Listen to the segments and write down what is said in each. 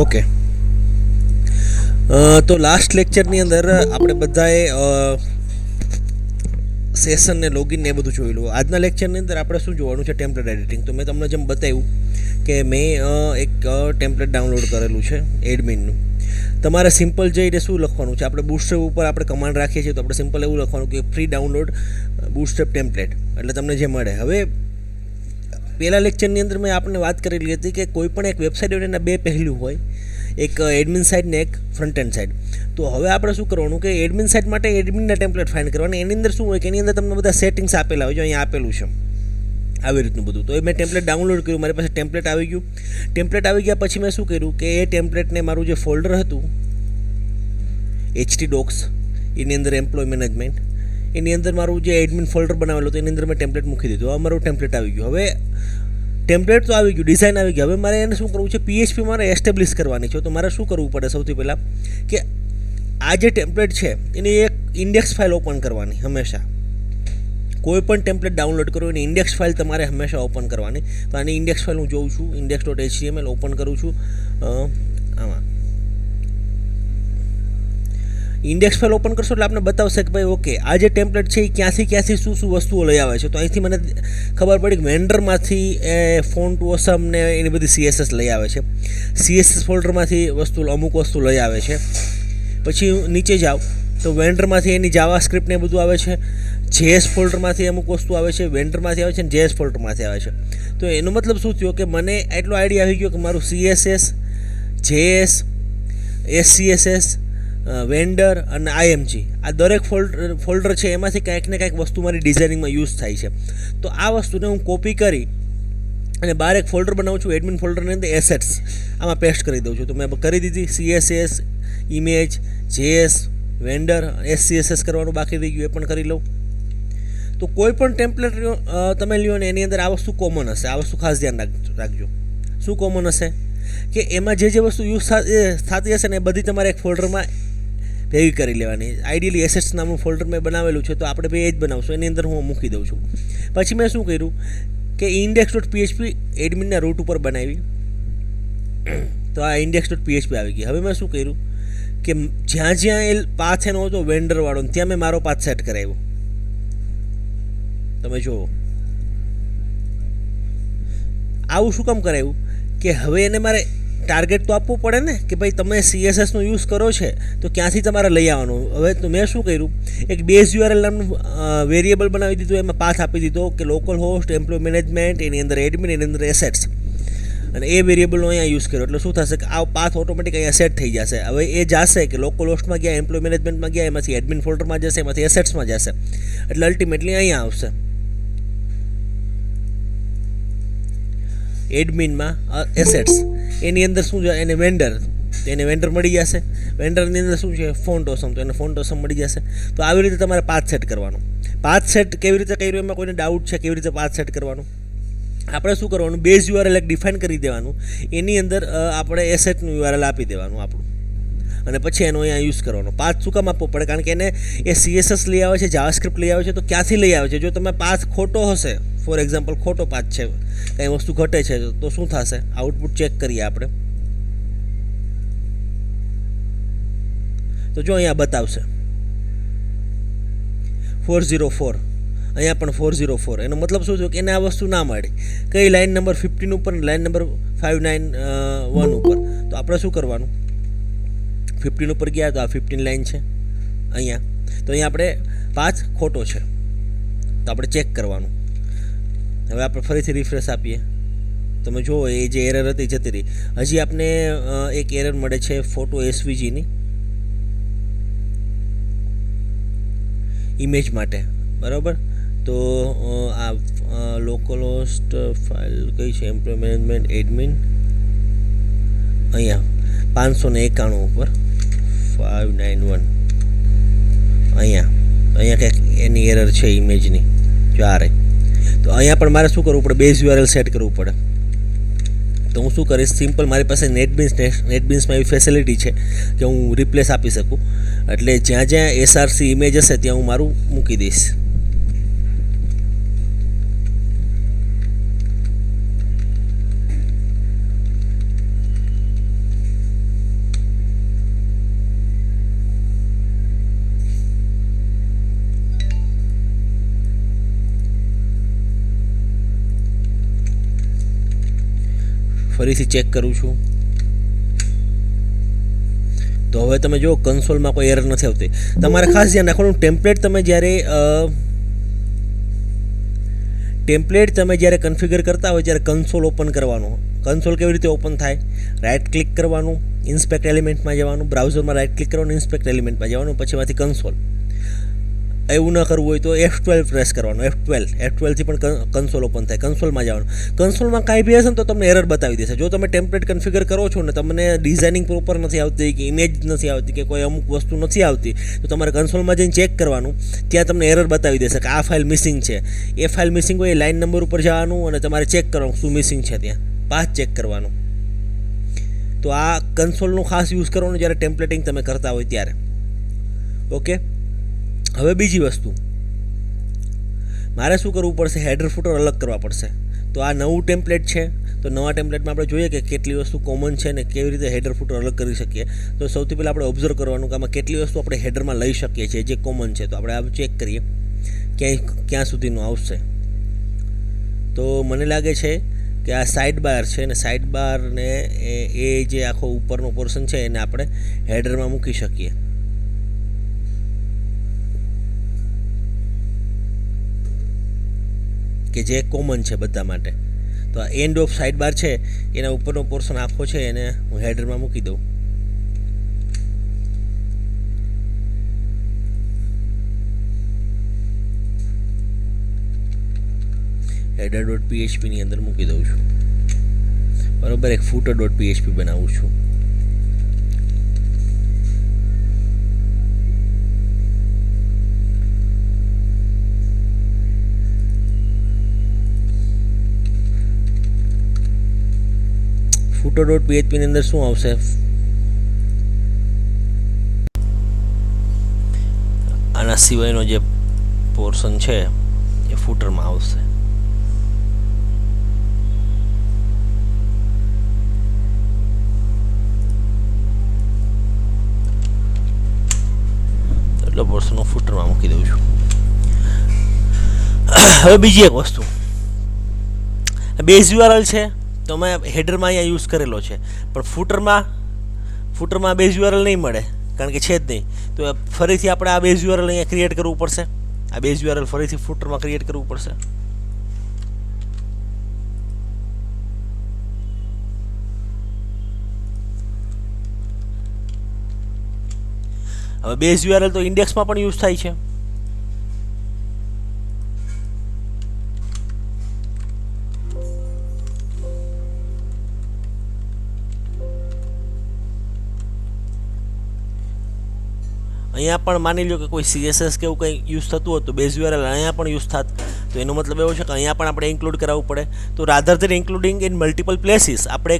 Okay. તો last લેક્ચરની અંદર આપણે બધાએ સેશન ને લોગિન ને એ બધું જોયેલું. આજના લેક્ચરની અંદર આપણે શું જોવાનું છે, ટેમ્પલેટ એડિટિંગ. તો મેં તમને જેમ બતાવ્યું કે મેં એક ટેમ્પલેટ ડાઉનલોડ કરેલું છે એડમિનનું. તમારે સિમ્પલ જઈને શું લખવાનું છે, આપણે બૂટસ્ટ્રેપ ઉપર આપણે કમાન્ડ રાખીએ છીએ, તો આપણે સિમ્પલ એવું લખવાનું કે ફ્રી ડાઉનલોડ બૂટસ્ટ્રેપ ટેમ્પલેટ, એટલે તમને જે મળે. હવે પહેલાં લેક્ચરની અંદર મેં આપણને વાત કરેલી હતી કે કોઈ પણ એક વેબસાઇટ હોય એના બે પહેલું હોય, એક એડમિન સાઇડ ને એક ફ્રન્ટ એન્ડ સાઇડ. તો હવે આપણે શું કરવાનું કે એડમિન સાઇડ માટે એડમિનના ટેમ્પલેટ ફાઇન્ડ કરવાના. એની અંદર શું હોય કે એની અંદર તમને બધા સેટિંગ્સ આપેલા હોય, જો અહીંયા આપેલું છે આવી રીતનું બધું. તો એ મેં ટેમ્પલેટ ડાઉનલોડ કર્યું, મારી પાસે ટેમ્પલેટ આવી ગયું. ટેમ્પલેટ આવી ગયા પછી મેં શું કર્યું કે એ ટેમ્પલેટને મારું જે ફોલ્ડર હતું HT Docs, એની અંદર એમ્પ્લોય મેનેજમેન્ટ, એની અંદર મારું જે એડમિન ફોલ્ડર બનાવેલું હતું એની અંદર મેં ટેમ્પલેટ મૂકી દીધું. હવે મારું ટેમ્પલેટ આવી ગયું. હવે ટેમ્પલેટ તો આવી ગયું, ડિઝાઇન આવી ગઈ. હવે મારે એને શું કરવું છે, PHP મારે એસ્ટેબ્લિશ કરવાની છે. તો મારે શું કરવું પડે, સૌથી પહેલાં કે આ જે ટેમ્પલેટ છે એની એક ઇન્ડેક્સ ફાઇલ ઓપન કરવાની. હંમેશા કોઈ પણ ટેમ્પલેટ ડાઉનલોડ કરો એની ઇન્ડેક્સ ફાઇલ તમારે હંમેશા ઓપન કરવાની. તો આની ઇન્ડેક્સ ફાઇલ હું જોઉં છું, index.html ઓપન કરું છું. આમાં ઇન્ડેક્સ ફાઇલ ઓપન કરશો એટલે આપણે બતાવશે કે ભાઈ ઓકે આ જે ટેમ્પલેટ છે એ ક્યાંથી શું વસ્તુઓ લઈ આવે છે. તો અહીંથી મને ખબર પડી કે વેન્ડરમાંથી એ ફોન્ટ ઓસમ ને એની બધી CSS લઈ આવે છે. CSS ફોલ્ડરમાંથી અમુક વસ્તુ લઈ આવે છે. પછી નીચે જાઓ તો વેન્ડરમાંથી એની જાવા સ્ક્રિપ્ટ ને બધું આવે છે. JS ફોલ્ડરમાંથી અમુક વસ્તુ આવે છે, વેન્ડરમાંથી આવે છે અને JS ફોલ્ડરમાંથી આવે છે. તો એનો મતલબ શું થયો કે મને એટલો આઈડિયા આવી ગયો કે મારું CSS, JS, SCSS, વેન્ડર અને IMG આ દરેક ફોલ્ડર છે એમાંથી કાંઈક ને કાંઈક વસ્તુ મારી ડિઝાઇનિંગમાં યુઝ થાય છે. તો આ વસ્તુને હું કોપી કરી અને બહાર એક ફોલ્ડર બનાવું છું, એડમિન ફોલ્ડરની અંદર એસેટ્સ, આમાં પેસ્ટ કરી દઉં છું. તો મેં કરી દીધી. CSS, image, JS, vendor, SCSS કરવાનું બાકી રહી ગયું, એ પણ કરી લઉં. તો કોઈ પણ ટેમ્પલેટ તમે લ્યો ને એની અંદર આ વસ્તુ કોમન હશે. આ વસ્તુ ખાસ ધ્યાન રાખજો. શું કોમન હશે કે એમાં જે વસ્તુ યુઝ થતી હશે ને એ બધી તમારે એક ફોલ્ડરમાં ભેગી કરી લેવાની. આઈડિયલી એસેટ્સ નામનું ફોલ્ડર મેં બનાવેલું છે, તો આપણે ભાઈ એ જ બનાવશું. એની અંદર હું મૂકી દઉં છું. પછી મેં શું કર્યું કે index.php એડમિનના રૂટ ઉપર બનાવી. તો આ index.php આવી ગઈ. હવે મેં શું કર્યું કે જ્યાં એ પાથ એનો હતો વેન્ડરવાળો, ત્યાં મેં મારો પાથ સેટ કરાવ્યો. તમે જુઓ આવું શું કામ કરાવ્યું કે હવે એને મારે ટાર્ગેટ તો આપવું પડે ને કે ભાઈ તમે CSSનો યુઝ કરો છે તો ક્યાંથી તમારે લઈ આવવાનું. હવે તો મેં શું કર્યું, એક બેઝ URL નામનું વેરિયેબલ બનાવી દીધું. એમાં પાથ આપી દીધો કે લોકલ હોસ્ટ, એમ્પ્લોય મેનેજમેન્ટ, એની અંદર એડમિન, એની અંદર એસેટ્સ, અને એ વેરિયેબલનો અહીંયા યુઝ કર્યો. એટલે શું થશે કે આ પાથ ઓટોમેટિક અહીંયા સેટ થઈ જશે. હવે એ જશે કે લોકલ હોસ્ટમાં ગયા, એમ્પ્લોય મેનેજમેન્ટમાં ગયા, એમાંથી એડમિન ફોલ્ડરમાં જશે, એમાંથી એસેટ્સમાં જશે, એટલે અલ્ટિમેટલી અહીંયા આવશે એડમિનમાં એસેટ્સ. એની અંદર શું છે, એને વેન્ડર, તો એને વેન્ડર મળી જશે. વેન્ડરની અંદર શું છે, ફોન્ટ ઓસમ, તો એને ફોન્ટ ઓસમ મળી જશે. તો આવી રીતે તમારે પાથ સેટ કરવાનું. પાથ સેટ કેવી રીતે કર્યું એમાં કોઈને ડાઉટ છે, કેવી રીતે પાથ સેટ કરવાનું? આપણે શું કરવાનું, બેઝ URL એક ડિફાઇન કરી દેવાનું. એની અંદર આપણે એસેટનું URL આપી દેવાનું આપણું, અને પછી એનો અહીંયા યુઝ કરવાનો. પાથ શું કામ આપવો પડે? કારણ કે એને એ CSS લઈ આવે છે, જાવાસ્ક્રિપ્ટ લઈ આવે છે, તો ક્યાંથી લઈ આવે છે? જો તમે પાથ ખોટો હશે, ફોર એક્ઝામ્પલ ખોટો પાથ છે, કંઈ વસ્તુ ઘટે છે, તો શું થશે? આઉટપુટ ચેક કરીએ આપણે. તો જો અહીંયા બતાવશે 404, અહીંયા પણ 404. એનો મતલબ શું થયું કે એને આ વસ્તુ ના મળી. કઈ લાઇન નંબર 15 ઉપર, લાઇન નંબર 591 ઉપર. તો આપણે શું કરવાનું, 15 ઉપર ગયા તો આ 15 લાઇન છે અહીંયા. તો અહીંયા આપણે પાથ ખોટો છે, તો આપણે ચેક કરવાનું. હવે આપણે ફરીથી રિફ્રેશ આપીએ. તમે જુઓ એ જે એરર હતી જતી રહી. હજી આપણે એક એરર મળે છે ફોટો SVGની ઇમેજ માટે, બરાબર. તો આ લોકલ હોસ્ટ ફાઇલ કઈ છે, એમ્પ્લોય મેનેજમેન્ટ એડમિન, અહીંયા 591 ઉપર 591 અહીંયા કંઈક એની એરર છે ઇમેજની, જો આ રહી. તો અહીંયા પણ મારે શું કરવું પડે, બેઝ URL સેટ કરવું પડે. તો હું શું કરીશ, સિમ્પલ, મારી પાસે નેટબીન્સમાં એવી ફેસિલિટી છે કે હું રિપ્લેસ આપી શકું. એટલે જ્યાં SRC ઇમેજ હશે ત્યાં હું મારું મૂકી દઈશ. ફરીથી ચેક કરું છું. તો હવે તમે જો કન્સોલમાં કોઈ એરર નથી આવતી. તમારે ખાસ ધ્યાન રાખવાનું, ટેમ્પલેટ તમે જ્યારે કન્ફિગર કરતા હોય ત્યારે કન્સોલ ઓપન કરવાનું. કન્સોલ કેવી રીતે ઓપન થાય? રાઇટ ક્લિક કરવાનું, ઇન્સ્પેક્ટ એલિમેન્ટમાં જવાનું, બ્રાઉઝરમાં રાઇટ ક્લિક કરવાનું, ઇન્સ્પેક્ટ એલિમેન્ટમાં જવાનું, પછીમાંથી કન્સોલ. એવું ન કરવું હોય તો F12 પ્રેસ કરવાનું. F12થી પણ કન્સોલ ઓપન થાય. કન્સોલમાં જવાનું. કન્સોલમાં કાંઈ બી હશે ને તો તમને એરર બતાવી દેશે. જો તમે ટેમ્પલેટ કન્ફિગર કરો છો ને તમને ડિઝાઇનિંગ પ્રોપર નથી આવતી, કે ઇમેજ નથી આવતી, કે કોઈ અમુક વસ્તુ નથી આવતી, તો તમારે કન્સોલમાં જઈને ચેક કરવાનું. ત્યાં તમને એરર બતાવી દેશે કે આ ફાઇલ મિસિંગ છે. એ ફાઇલ મિસિંગ હોય એ લાઇન નંબર ઉપર જવાનું અને તમારે ચેક કરવાનું શું મિસિંગ છે, ત્યાં પાથ ચેક કરવાનું. તો આ કન્સોલનો ખાસ યુઝ કરવાનો જ્યારે ટેમ્પલેટિંગ તમે કરતા હોય ત્યારે. ઓકે, હવે બીજી વસ્તુ, મારે શું કરવું પડશે? હેડર ફૂટર અલગ કરવા પડશે. તો આ નવું ટેમ્પલેટ છે, તો નવા ટેમ્પલેટમાં આપણે જોઈએ કે કેટલી વસ્તુ કોમન છે ને કેવી રીતે હેડર ફૂટર અલગ કરી શકીએ. તો સૌથી પહેલાં આપણે ઓબ્ઝર્વ કરવાનું કે આમાં કેટલી વસ્તુ આપણે હેડરમાં લઈ શકીએ છીએ જે કોમન છે. તો આપણે આ ચેક કરીએ ક્યાં સુધીનું આવશે. તો મને લાગે છે કે આ સાઇડ બાર છે ને, સાઇડ બાર ને એ જે આખો ઉપરનો પોર્શન છે એને આપણે હેડરમાં મૂકી શકીએ. કે જે કોમન છે બધા માટે. તો આ એન્ડ ઓફ સાઇડ બાર છે એના ઉપરનો પોર્શન આખો છે એને હું હેડરમાં મૂકી દઉં. header.php ની અંદર મૂકી દઉં છું. બરાબર, એક footer.php બનાવું છું. footer.php ની અંદર શું આવશે? આના સિવાયનો જે પોર્શન છે એ ફૂટરમાં આવશે. એટલો પોર્શન હું ફૂટરમાં મૂકી દઉં છું. હવે બીજી એક વસ્તુ, બેઝ URL છે તો મેં હેડરમાં અહીંયા યુઝ કરેલો છે, પણ ફૂટરમાં બેઝ URL નહીં મળે કારણ કે છે જ નહીં. તો ફરીથી આપણે આ બેઝ URL અહીંયા ક્રિએટ કરવું પડશે. આ બેઝ URL ફરીથી ફૂટરમાં ક્રિએટ કરવું પડશે. હવે બેઝ URL તો ઇન્ડેક્સમાં પણ યુઝ થાય છે. અહીંયા પણ માની લો કે કોઈ CSS કે એવું કંઈ યુઝ થતું હોત તો બેઝ URL અહીંયા પણ યુઝ થાત. તો એનો મતલબ એવો છે કે અહીંયા પણ આપણે ઇન્ક્લુડ કરાવવું પડે. તો rather then including in multiple places, આપણે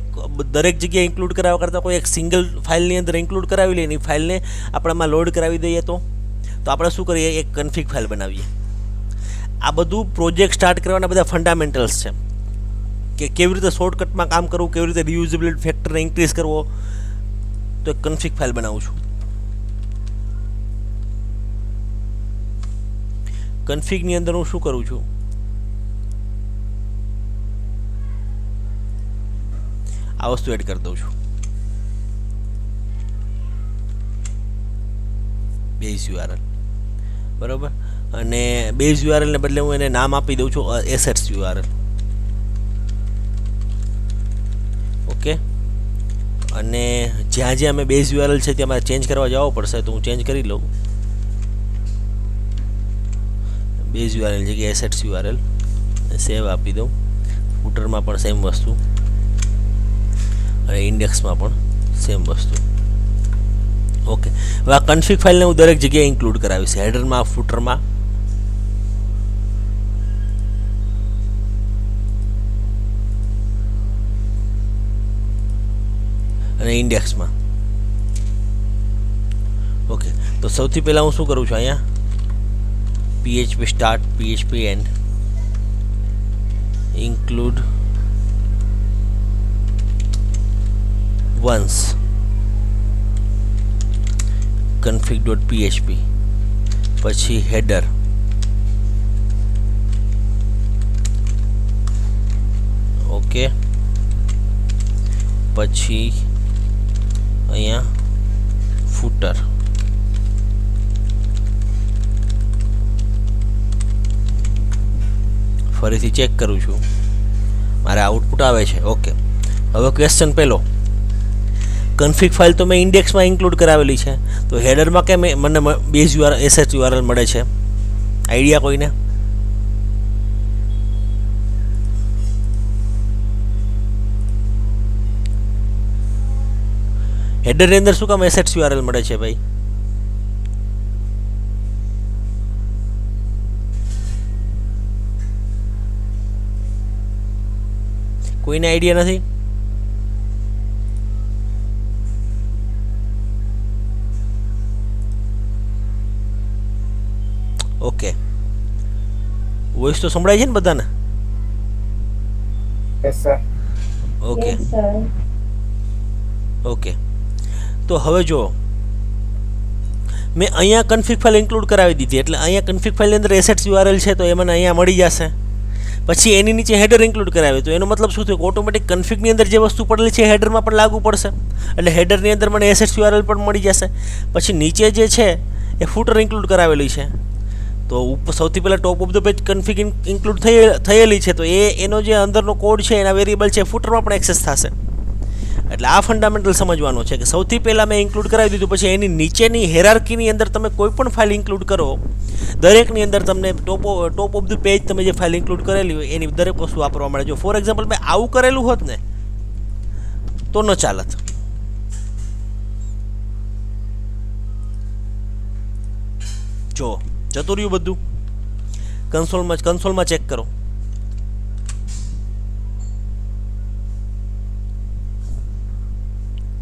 દરેક જગ્યાએ ઇન્ક્લુડ કરાવવા કરતાં કોઈ એક સિંગલ ફાઇલની અંદર ઇન્ક્લુડ કરાવી લઈએ, એની ફાઇલને આપણામાં લોડ કરાવી દઈએ. તો આપણે શું કરીએ? એક કન્ફિગ ફાઇલ બનાવીએ. આ બધું પ્રોજેક્ટ સ્ટાર્ટ કરવાના બધા ફંડામેન્ટલ્સ છે કે કેવી રીતે શોર્ટકટમાં કામ કરવું, કેવી રીતે રિયુઝેબિલિટી ફેક્ટરને ઇન્ક્રીઝ કરવો. તો એક કન્ફિગ ફાઇલ બનાવું છું. કન્ફિગની અંદર હું શું કરું છું? આ વસ્તુ એડ કરી દઉં છું. બેઝ URL, બરાબર. અને બેઝ URL ને બદલે હું એને નામ આપી દઉં છું assets URL. ઓકે, અને જ્યાં અમે બેઝ URL છે ત્યાં મારે ચેન્જ કરવા જવું પડશે, તો હું ચેન્જ કરી લઉં. બેઝ URL જગ્યાએ assets URL સેવ આપી દઉં. ફૂટરમાં પણ સેમ વસ્તુ અને ઇન્ડેક્સમાં પણ સેમ વસ્તુ. ઓકે, હવે આ કન્ફિગ ફાઇલને હું દરેક જગ્યાએ ઇન્ક્લુડ કરાવીશ, હેડરમાં, ફૂટરમાં અને ઇન્ડેક્સમાં. ઓકે, તો સૌથી પહેલાં હું શું કરું છું? અહીંયા PHP start, PHP end, include once, config.php, પછી header, ઓકે, પછી અહીંયા ફૂટર. ફરીથી ચેક કરું છું, મારે આઉટપુટ આવે છે. ઓકે, હવે ક્વેશ્ચન પહેલો, કન્ફિગ ફાઇલ તો મેં ઇન્ડેક્સમાં ઇન્ક્લુડ કરાવેલી છે, તો હેડરમાં કેમ મને બેઝ એસએચ યુઆરએલ મળે છે? આઈડિયા કોઈને? હેડરની અંદર શું કામ એસએચ યુઆરએલ મળે છે ભાઈ? કોઈને આઈડિયા નથી? ઓકે, વોઇસ તો સંભળાય છે ને બધાને? Yes sir. ઓકે ઓકે, તો હવે જો મેં અહીંયા કન્ફિગ ફાઇલ ઇન્ક્લુડ કરાવી દીધી, એટલે અહીંયા કન્ફિગ ફાઇલની અંદર એસેટ્સ યુઆરએલ છે, તો એ મને અહીંયા મળી જશે. પછી એની નીચે હેડર ઇન્ક્લુડ કરાવી, તો એનો મતલબ શું થયું? ઓટોમેટિક કન્ફિગની અંદર જે વસ્તુ પડેલી છે હેડરમાં પણ લાગુ પડશે, એટલે હેડરની અંદર મને એસેટ્સ યુઆરએલ પણ મળી જશે. પછી નીચે જે છે એ ફૂટર ઇન્ક્લુડ કરાવેલી છે, તો ઉપર સૌથી પહેલાં top of the page config include થયેલી છે, તો એનો જે અંદરનો કોડ છે એના વેરિયેબલ છે ફૂટરમાં પણ એક્સેસ થશે. એટલે આ ફંડામેન્ટલ સમજવાનો છે કે સૌથી પહેલાં મેં ઇન્ક્લુડ કરાવી દીધું, પછી એની નીચેની હેરાર્કીની અંદર તમે કોઈ પણ ફાઇલ ઇન્ક્લુડ કરો, દરેકની અંદર તમને ટોપ ઓફ ધ પેજ તમે જે ફાઇલ ઇન્ક્લુડ કરેલી હોય એની દરેક વસ્તુ વાપરવા મળે. જો ફોર એક્ઝામ્પલ મેં આવું કરેલું હોત ને તો ન ચાલત. જો જતું રહ્યું બધું, કન્સોલમાં ચેક કરો.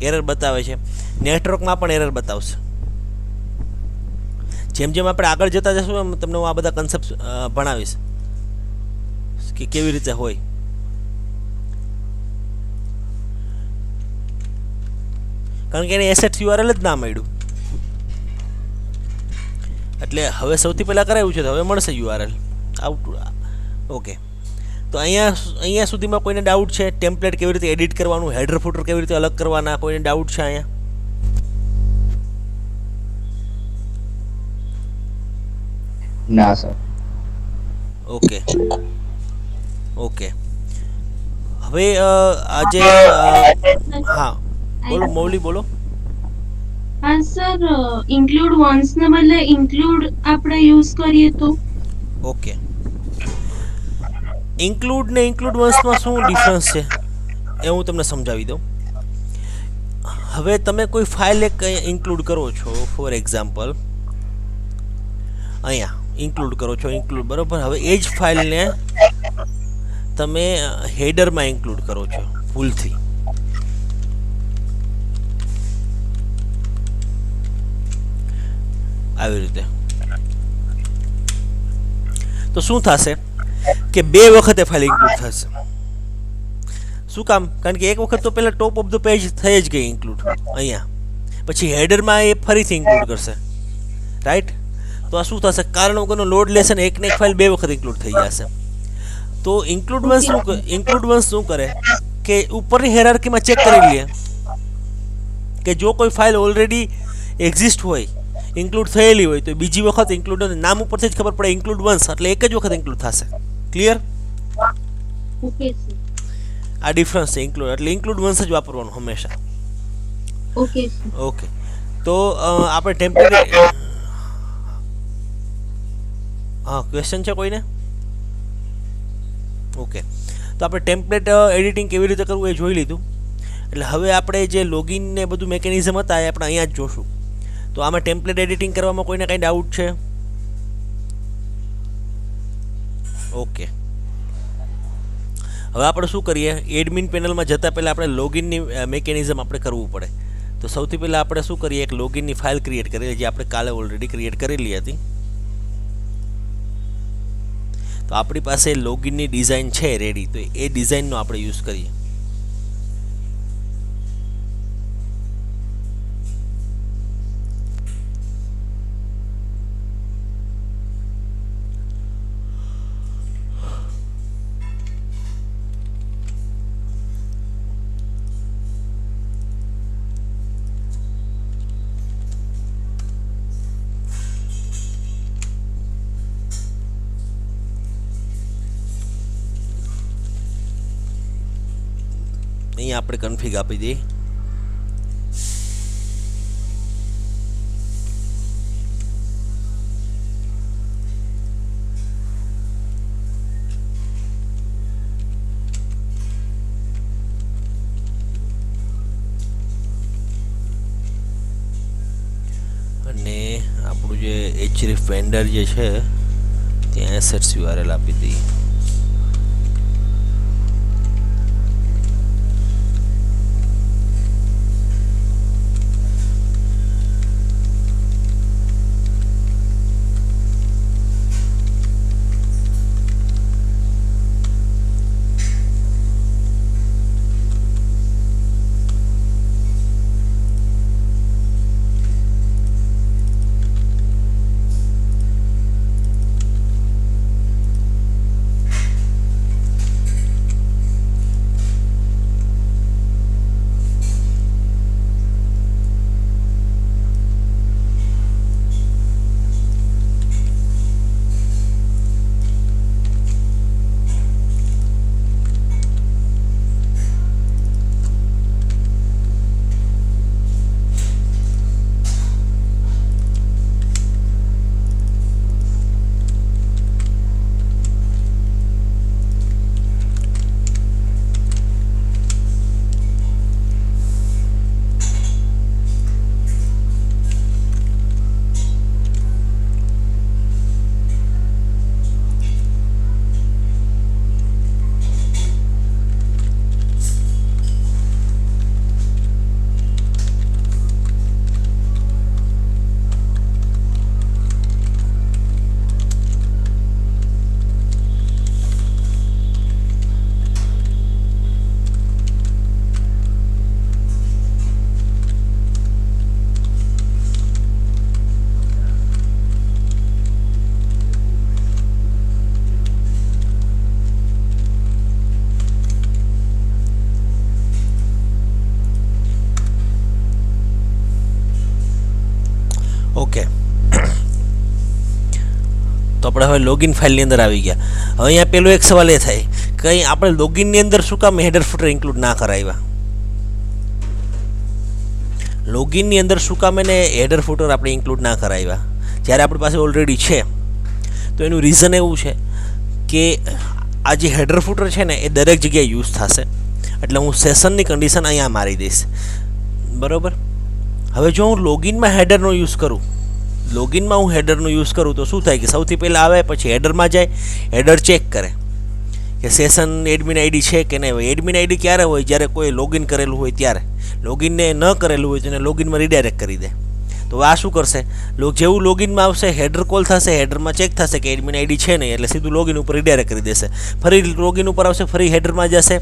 એરર બતાવે છે, નેટવર્કમાં પણ એરર બતાવશે. જેમ જેમ આપણે આગળ જતા જશું એમ તમને હું આ બધા કન્સેપ્ટ ભણાવીશ કે કેવી રીતે હોય. કારણ કે એને એસેટ યુઆરએલ જ ના મળ્યું, એટલે હવે સૌથી પહેલાં કરાવ્યું છે તો હવે મળશે યુઆરએલ આઉટ. ઓકે, તો અહીંયા સુધીમાં કોઈને ડાઉટ છે? ટેમ્પલેટ કેવી રીતે એડિટ કરવાનું, હેડર ફૂટર કેવી રીતે અલગ કરવાના, કોઈને ડાઉટ છે અહીંયા? ના સર. ઓકે ઓકે, હવે આજે હા બોલો મૌલી, બોલો. હા સર, ઇન્ક્લુડ વન્સ ને બદલે ઇન્ક્લુડ આપણે યુઝ કરીએ તો? ઓકે, ઇન્ક્લુડ ને ઇન્ક્લુડ વન્સમાં શું ડિફરન્સ છે એ હું તમને સમજાવી દઉં. હવે તમે કોઈ ફાઇલ એક ઇન્ક્લુડ કરો છો, ફોર એક્ઝામ્પલ અહીંયા ઇન્ક્લુડ કરો છો, ઇન્ક્લુડ બરાબર. હવે એ જ ફાઇલને તમે હેડરમાં ઇન્ક્લુડ કરો છો ભૂલથી, આવી રીતે, તો શું થશે કે બે વખતે ફાઇલ ઇન્ક્લુડ થશે. શું કામ? કારણ કે એક વખત તો પહેલાં ટોપ ઓફ ધ પેજ થઈ જ ગઈ ઇન્ક્લુડ અહીંયા, પછી હેડરમાં એ ફરીથી ઇન્ક્લુડ કરશે, રાઈટ? તો આ શું થશે? કારણ વગરનો લોડ લેશે ને એકને એક ફાઇલ બે વખત ઇન્ક્લુડ થઈ જશે. તો ઇન્ક્લુડ વન્સ શું કરે કે ઉપરની હેરાર્કીમાં ચેક કરી લે કે જો કોઈ ફાઇલ ઓલરેડી એક્ઝિસ્ટ હોય, ઇન્ક્લુડ થયેલી હોય, તો બીજી વખત ઇન્ક્લુડ નામ ઉપરથી જ ખબર પડે ઇન્ક્લુડ વન્સ એટલે એક જ વખત ઇન્ક્લુડ થશે. ક્લિયર? Okay sir. આ ડિફરન્સ છે ઇન્ક્લુડ એટલે ઇન્ક્લુડ વન્સ જ વાપરવાનું હંમેશા. Okay sir. ઓકે, તો આપણે ટેમ્પલેટ, હા ક્વેશ્ચન છે કોઈને? ઓકે, તો આપણે ટેમ્પલેટ એડિટિંગ કેવી રીતે કરવું એ જોઈ લીધું. એટલે હવે આપણે જે લોગિન ને બધું મેકેનિઝમ હતા એ આપણે અહીંયા જ જોશું. તો આમાં ટેમ્પલેટ એડિટિંગ કરવામાં કોઈને કાંઈ ડાઉટ છે? ઓકે, હવે આપણે શું કરીએ, એડમિન પેનલમાં જતાં પહેલાં આપણે લોગિનની મેકેનિઝમ આપણે કરવું પડે. તો સૌથી પહેલાં આપણે શું કરીએ, એક લોગિનની ફાઇલ ક્રિએટ કરીએ, જે આપણે કાલે ઓલરેડી ક્રિએટ કરેલી હતી. તો આપણી પાસે લોગિનની ડિઝાઇન છે રેડી, તો એ ડિઝાઇનનો આપણે યુઝ કરીએ. અહીંયા આપણે કન્ફિગ આપી દઈએ. અને આપણું જે એચરીફ વેન્ડર જે છે ત્યાં એસેટ્સ યુઆરએલ આપી દઈએ. ઓકે, તો આપણે હવે લોગિન ફાઇલની અંદર આવી ગયા. હવે અહીંયા પેલો એક સવાલ એ થાય કે અહીં આપણે લોગિનની અંદર શું કામ હેડર ફૂટર ઇન્ક્લુડ ના કરાવ્યા? લોગિનની અંદર શું કામ એને હેડર ફૂટર આપણે ઇન્ક્લુડ ના કરાવ્યા જ્યારે આપણી પાસે ઓલરેડી છે? તો એનું રીઝન એવું છે કે આ જે હેડર ફૂટર છે ને એ દરેક જગ્યાએ યુઝ થશે, એટલે હું સેશનની કન્ડિશન અહીંયા મારી દઈશ. બરાબર. હવે જો હું લોગિનમાં હેડરનો યુઝ કરું, લોગિનમાં હું હેડરનો યુઝ કરું તો શું થાય કે સૌથી પહેલાં આવે, પછી હેડરમાં જાય, હેડર ચેક કરે કે સેશન એડમિન આઈડી છે કે નહીં. એડમિન આઈડી ક્યારે હોય? જ્યારે કોઈ લોગિન કરેલું હોય ત્યારે. લોગિનને ન કરેલું હોય તો એને લોગિનમાં રીડાયરેક્ટ કરી દે. તો આ શું કરશે? જેવું લોગિનમાં આવશે હેડર કોલ થશે, હેડરમાં ચેક થશે કે એડમિન આઈડી છે નહીં, એટલે સીધું લોગિન ઉપર રીડાયરેક્ટ કરી દેશે. ફરી લોગિન ઉપર આવશે, ફરી હેડરમાં જશે,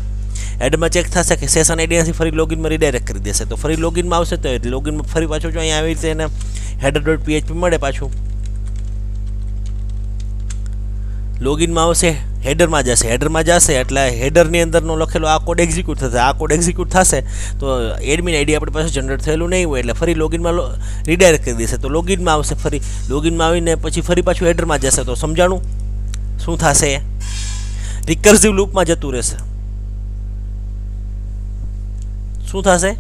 હેડમાં ચેક થશે કે સેશન આઈડીથી ફરી લોગિનમાં રીડાયરેક્ટ કરી દેશે. તો ફરી લોગિનમાં આવશે તો લોગિનમાં ફરી પાછું જો અહીંયા આવી રીતે એને header.php મળે, પાછું લોગિનમાં આવશે, હેડરમાં જશે એટલે હેડરની અંદરનો લખેલો આ કોડ એક્ઝિક્યુટ થશે. આ કોડ એક્ઝિક્યુટ થશે તો એડમિન આઈડી આપણી પાસે જનરેટ થયેલું નહીં હોય, એટલે ફરી લોગિનમાં રીડાયરેક્ટ કરી દેશે. તો લોગિનમાં આવશે, ફરી લોગિનમાં આવીને પછી ફરી પાછું હેડરમાં જશે. તો સમજાણું શું થશે? રિકર્સિવ લૂપમાં જતું રહેશે. શું થશે?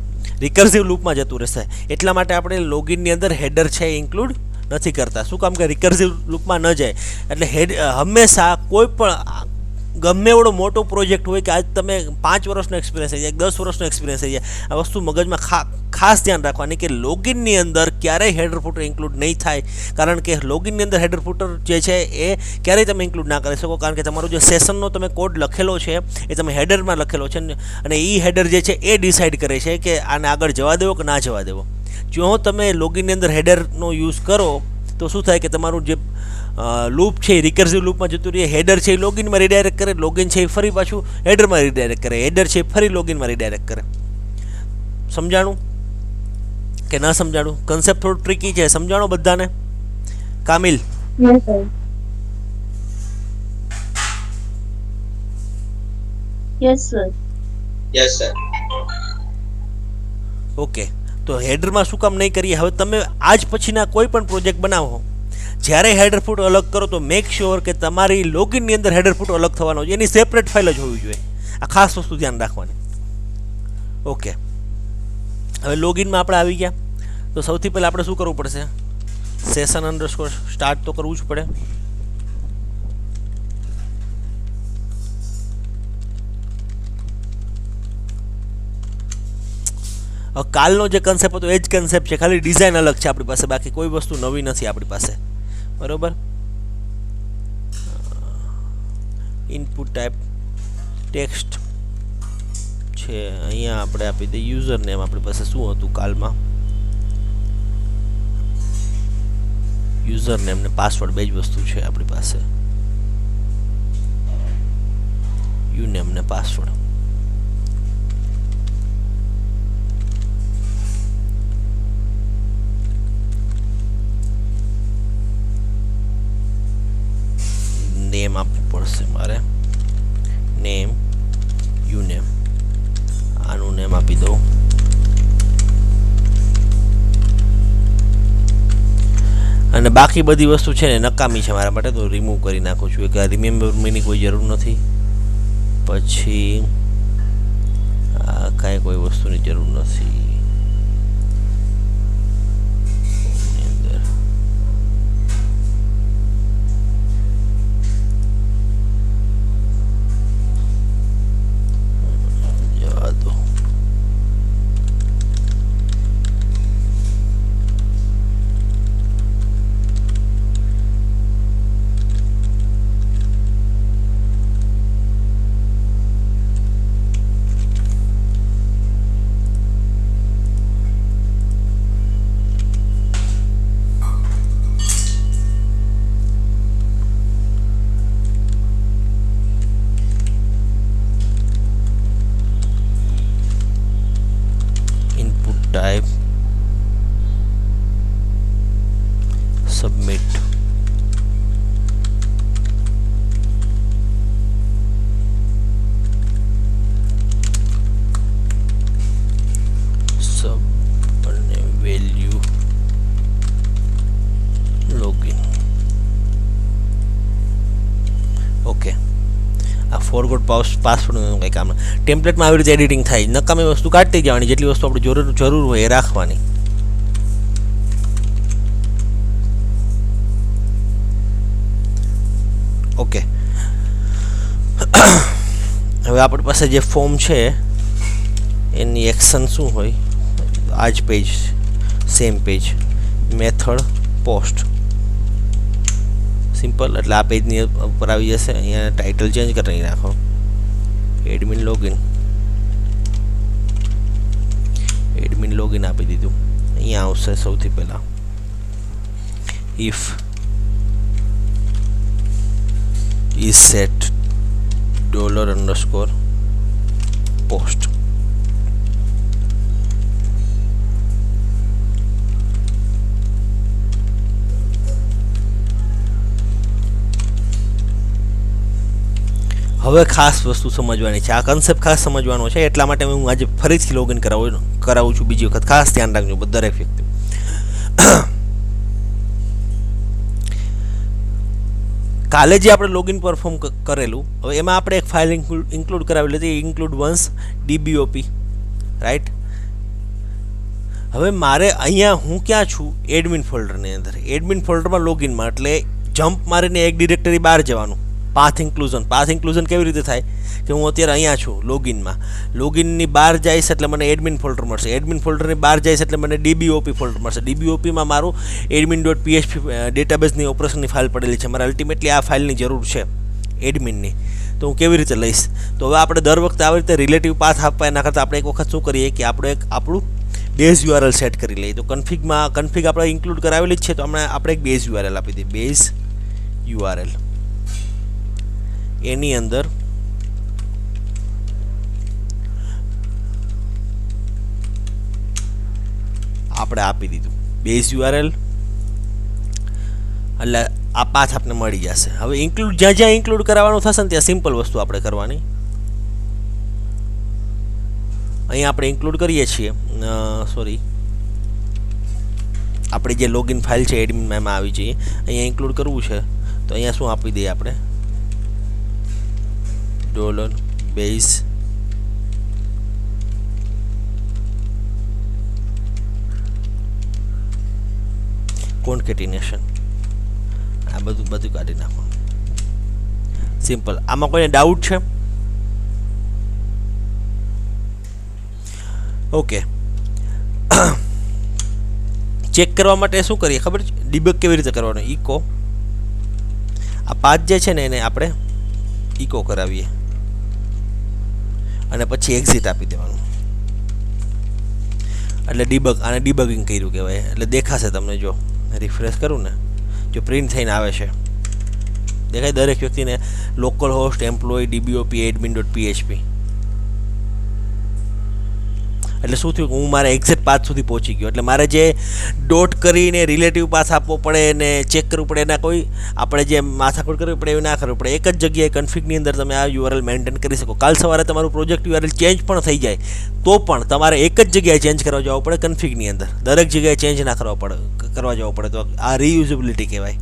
રિકર્સિવ લૂપમાં જતું રહેશે. એટલા માટે આપણે લોગિનની અંદર હેડર છે ઇન્ક્લુડ નથી કરતા. શું કામ કે રિકર્સિવ લૂપમાં ન જાય. એટલે હંમેશા કોઈ પણ ગમે એવડો મોટો પ્રોજેક્ટ હોય કે આજ તમે 5 વર્ષનો એક્સપિરિયન્સ થઈ જાય, 10 વર્ષનો એક્સપિરિયન્સ થઈ જાય, આ વસ્તુ મગજમાં ખાસ ધ્યાન રાખવાની કે લોગિનની અંદર ક્યારેય હેડર ફૂટર ઇન્ક્લુડ નહીં થાય. કારણ કે લોગિનની અંદર હેડર ફૂટર જે છે એ ક્યારેય તમે ઇન્ક્લુડ ના કરી શકો, કારણ કે તમારો જે સેશનનો તમે કોડ લખેલો છે એ તમે હેડરમાં લખેલો છે, અને એ હેડર જે છે એ ડિસાઇડ કરે છે કે આને આગળ જવા દેવો કે ના જવા દેવો. જો તમે લોગિનની અંદર હેડરનો યુઝ કરો તો શું થાય કે તમારું જે લૂપ છે એ રિકર્સિવ લૂપમાં જતું રહે. હેડર છે એ લોગિનમાં રીડાયરેક્ટ કરે, લોગિન છે એ ફરી પાછું હેડરમાં રીડાયરેક્ટ કરે, હેડર છે એ ફરી લોગિનમાં રીડાયરેક્ટ કરે. સમજાણું કે ના સમજાણું? કન્સેપ્ટ થોડું ટ્રિકી છે. સમજાણો બધાને? Kamil? Yes sir. Yes sir. Okay, તો હેડરમાં શું કામ નહીં કરીએ? હવે તમે આજ પછીના કોઈ પણ પ્રોજેક્ટ બનાવો, જ્યારે હેડર ફૂટ અલગ કરો તો મેક શ્યોર કે તમારી લોગિનની અંદર હેડર ફૂટ અલગ થવાનો છે, એની સેપરેટ ફાઇલ જ હોવી જોઈએ. આ ખાસ વસ્તુ ધ્યાન રાખવાની. ઓકે, હવે લોગિનમાં આપણે આવી ગયા. તો સૌથી પહેલાં આપણે શું કરવું પડશે? સેશન અંડરસ્કોર સ્ટાર્ટ તો કરવું જ પડે. કાલનો જે કન્સેપ્ટ હતો એ જ કન્સેપ્ટ છે, ખાલી ડિઝાઇન અલગ છે આપણી પાસે, બાકી કોઈ વસ્તુ નવી નથી આપણી પાસે. બરોબર. ઇનપુટ ટાઈપ ટેક્સ્ટ છે, અહીંયા આપણે આપી દઈએ યુઝર નેમ. આપણી પાસે શું હતું કાલમાં? યુઝર નેમ ને પાસવર્ડ, બે જ વસ્તુ છે આપણી પાસે. યુ નેમ ને પાસવર્ડ. નેમ આપવું પડશે મારે. નેમ, યુ નેમ, આનું નેમ આપી દઉં. અને બાકી બધી વસ્તુ છે ને નકામી છે મારા માટે, તો રિમૂવ કરી નાખું છું. કે રિમેમ્બર મીની કોઈ જરૂર નથી. પછી કાંઈ કોઈ વસ્તુની જરૂર નથી. type submit. Sub અને value login. ઓકે, આ ફોરગોટ પાસવર્ડનું કંઈ કામ નહીં. ટેમ્પલેટમાં આવી રીતે એડિટિંગ થાય, નકામી વસ્તુ કાઢતી જવાની, જેટલી વસ્તુ આપણે જરૂર હોય એ રાખવાની. ઓકે, હવે આપણી પાસે જે ફોર્મ છે એની એક્શન શું હોય? આ જ page, same page, method post, simple. એટલે આ પેજની ઉપર આવી જશે. અહીંયા ટાઇટલ ચેન્જ કરી નાખો, એડમિન લોગિન. એડમિન લોગિન આપી દીધું. અહીંયા આવશે સૌથી પહેલાં ઇફ is set $_post. હવે ખાસ વસ્તુ સમજવાની છે, આ કન્સેપ્ટ ખાસ સમજવાનો છે, એટલા માટે હું આજે ફરીથી લોગિન કરાવું છું બીજી વખત. ખાસ ધ્યાન રાખજો દરેક વ્યક્તિ. કાલે જે આપણે લોગિન પરફોર્મ કરેલું, હવે એમાં આપણે એક ફાઇલ ઇન્ક્લુડ કરાવેલી હતી, ઇન્ક્લુડ વન્સ DBOP, રાઈટ. હવે મારે અહીંયા હું ક્યાં છું? એડમિન ફોલ્ડરની અંદર. એડમિન ફોલ્ડરમાં લોગિનમાં, એટલે જમ્પ મારીને એક ડિરેક્ટરી બહાર જવાનું. પાથ ઇન્ક્લુઝન કેવી રીતે થાય કે હું અત્યારે અહીંયા છું લોગિનમાં, લોગિનની બહાર જઈશ એટલે મને એડમિન ફોલ્ડર મળશે, એડમિન ફોલ્ડરની બહાર જઈશ એટલે મને DBOP ફોલ્ડર મળશે, DBOPમાં મારું admin.php ડેટાબેઝની ઓપરેશનની ફાઇલ પડેલી છે. મારે અલ્ટિમેટલી આ ફાઇલની જરૂર છે એડમિનની, તો હું કેવી રીતે લઈશ? તો હવે આપણે દર વખતે આવી રીતે રિલેટિવ પાથ આપવા એના કરતાં આપણે એક વખત શું કરીએ કે આપણું બેઝ URL સેટ કરી લઈએ. તો કન્ફિગ આપણે ઇન્ક્લુડ કરાવેલી જ છે, તો આપણે એક બેઝ URL આપી દઈએ, બેઝ URL. એની અંદર આપણે આપી દીધું બેઝ URL, એટલે આ પાથ આપણે મળી જશે. હવે ઇન્ક્લુડ જ્યાં ઇન્ક્લુડ કરાવવાનું થશે ને ત્યાં સિમ્પલ વસ્તુ આપણે કરવાની. અહીંયા આપણે ઇન્ક્લુડ કરીએ છીએ, સોરી, આપણી જે લોગિન ફાઇલ છે એડમિનમાં એમાં આવી જઈએ. અહીંયા ઇન્ક્લુડ કરવું છે તો અહીંયા શું આપી દઈએ આપણે? $base કોન્કેટિનેશન, આ બધું કાઢી નાખો. સિમ્પલ. આમાં કોઈને ડાઉટ છે? ઓકે. ચેક કરવા માટે શું કરીએ ખબર છે? ડિબગ કેવી રીતે કરવાનો? ઇકો, આ 5 જે છે ને એને આપણે ઇકો કરાવીએ અને પછી એક્ઝિટ આપી દેવાનું. એટલે ડિબગ, આને ડિબગિંગ કર્યું કહેવાય. એટલે દેખાશે તમને, જો રિફ્રેશ કરું ને, જો પ્રિન્ટ થઈને આવે છે દેખાય દરેક વ્યક્તિને local host employ DBOP admin.php. એટલે શું થયું, હું મારા એક્ઝેક્ટ પાથ સુધી પહોંચી ગયો. એટલે મારે જે ડોટ કરીને રિલેટિવ પાથ આપવો પડે અને ચેક કરવું પડે, એના કોઈ આપણે જે માથાકૂટ કરવી પડે એવું ના કરવું પડે. એક જ જગ્યાએ કન્ફિગની અંદર તમે આ URL મેન્ટેન કરી શકો. કાલ સવારે તમારું પ્રોજેક્ટ URL ચેન્જ પણ થઈ જાય તો પણ તમારે એક જ જગ્યાએ ચેન્જ કરવા જવું પડે કન્ફિગની અંદર. દરેક જગ્યાએ ચેન્જ ના કરવા જવું પડે. તો આ રીયુઝેબિલિટી કહેવાય.